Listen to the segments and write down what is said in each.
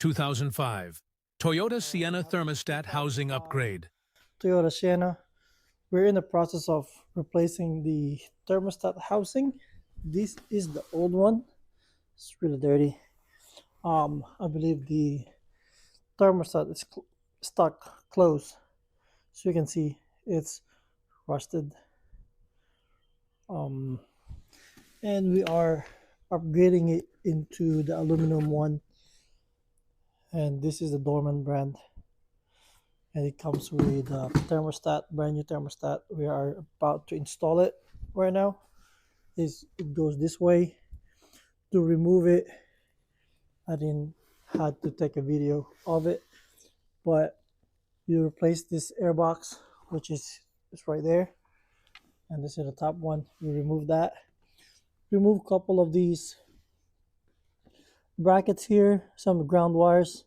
2005 Toyota Sienna Thermostat housing upgrade. Toyota Sienna. We're in the process of replacing the thermostat housing. This is the old one. It's really dirty. I believe the thermostat is stuck closed, so you can see it's rusted. Um, and we are upgrading it into the aluminum one. And this is the Dorman brand, and it comes with a thermostat, brand new thermostat. We are about to install it right now. It goes this way. To remove it, I didn't had to take a video of it, but you replace this airbox, which is right there, and this is the top one. You remove that, remove a couple of these brackets here, some ground wires,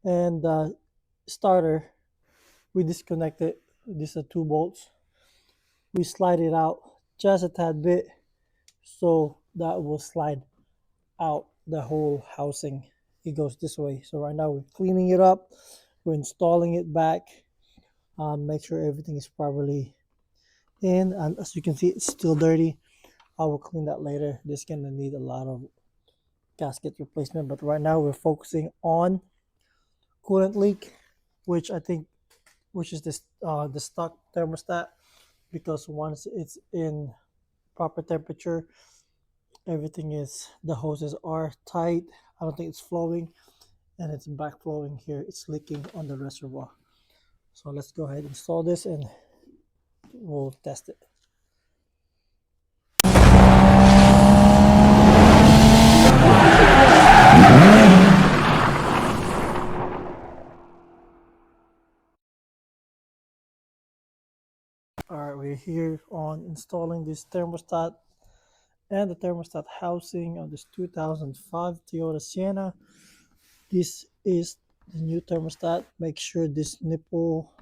and the starter. We disconnect it. These are 2 bolts. We slide it out just a tad bit, so that will slide out the whole housing. It goes this way. So right now we're cleaning it up, we're installing it back, make sure everything is properly in, and as you can see, it's still dirty. I will clean that later. This is gonna need a lot of gasket replacement, but right now we're focusing on coolant leak, which I think is this the stock thermostat, because once it's in proper temperature, everything is, the hoses are tight. I don't think it's flowing, and it's backflowing here. It's leaking on the reservoir. So let's go ahead and install this and we'll test it. All right, we're here on installing this thermostat and the thermostat housing of this 2005 Toyota Sienna. This is the new thermostat. Make sure this dimple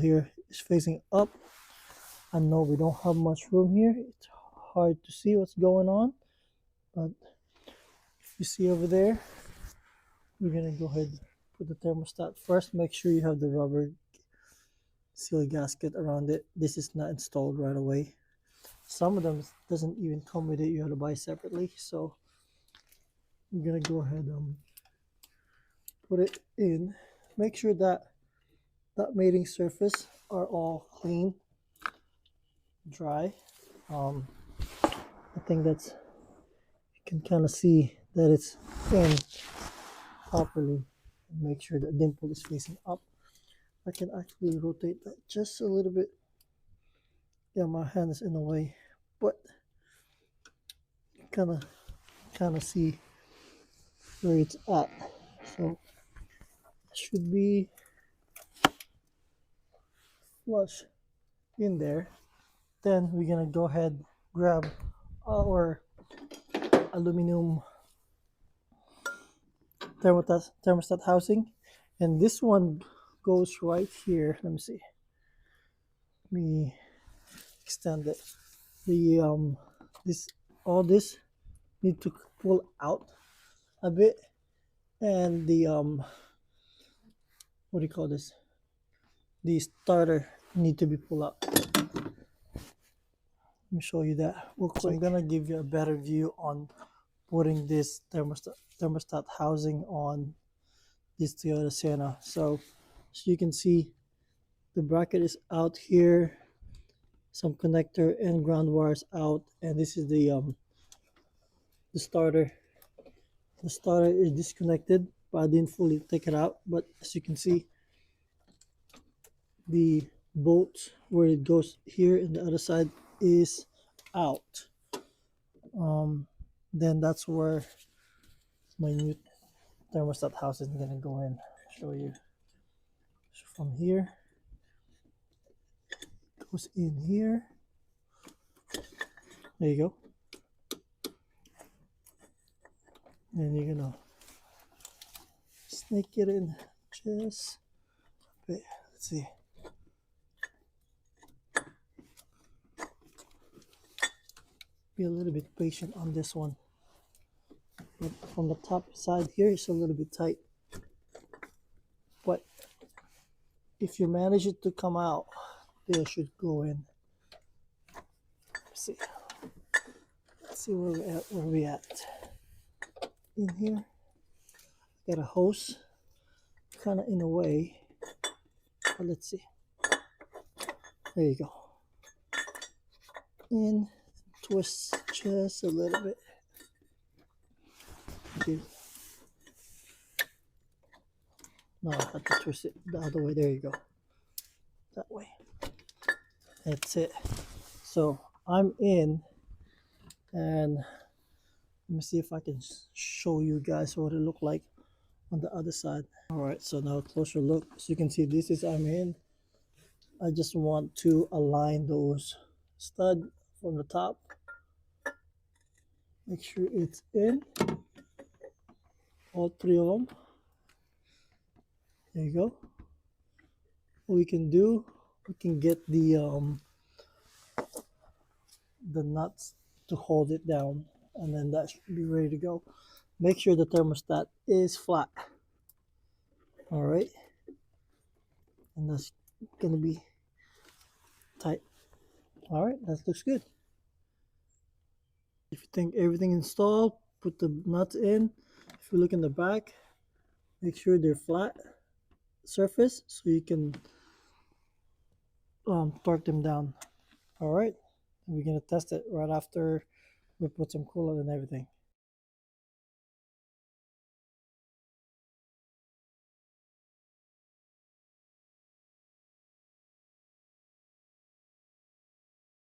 here is facing up. I know we don't have much room here. It's hard to see what's going on, but if you see over there, we're gonna go ahead and put the thermostat first. Make sure you have the rubber seal gasket around it. This is not installed right away. Some of them doesn't even come with it. You have to buy separately. So I'm gonna go ahead and put it in. Make sure that mating surface are all clean, dry. I think that's, you can kind of see that it's in properly. Make sure the dimple is facing up. I can actually rotate that just a little bit. Yeah, my hand is in the way, but you kind of see where it's at. So it should be flush in there. Then we're gonna go ahead, grab our aluminum thermostat housing, and this one goes right here. Let me see. Let me extend it. The this all this need to pull out a bit, and the what do you call this? The starter need to be pulled out. Let me show you that real quick. So I'm gonna give you a better view on putting this thermostat housing on this Toyota Sienna. So you can see the bracket is out here, some connector and ground wires out, and this is the starter. The starter is disconnected, but I didn't fully take it out. But as you can see, the bolt where it goes here and the other side is out. Then that's where my new thermostat house is gonna go in. Show you. So from here, it goes in here. There you go. And you're gonna snake it in just a bit. Let's see. Be a little bit patient on this one. But from the top side here, it's a little bit tight. But if you manage it to come out, they should go in. Let's see. Let's see where we at. Where we at? In here, got a hose, kind of in a way. But let's see. There you go. In, twist just a little bit. Okay. No, I have to twist it the other way. There you go. That way. That's it. So I'm in, and let me see if I can show you guys what it looked like on the other side. All right, so now a closer look. So you can see this is I'm in. I just want to align those studs from the top. Make sure it's in. All three of them. There you go. What we can do, we can get the nuts to hold it down, and then that should be ready to go. Make sure the thermostat is flat. All right, and that's gonna be tight. All right, that looks good. If you think everything installed, put the nuts in. If you look in the back, make sure they're flat surface so you can torque them down. All right, and we're gonna test it right after we put some coolant and everything.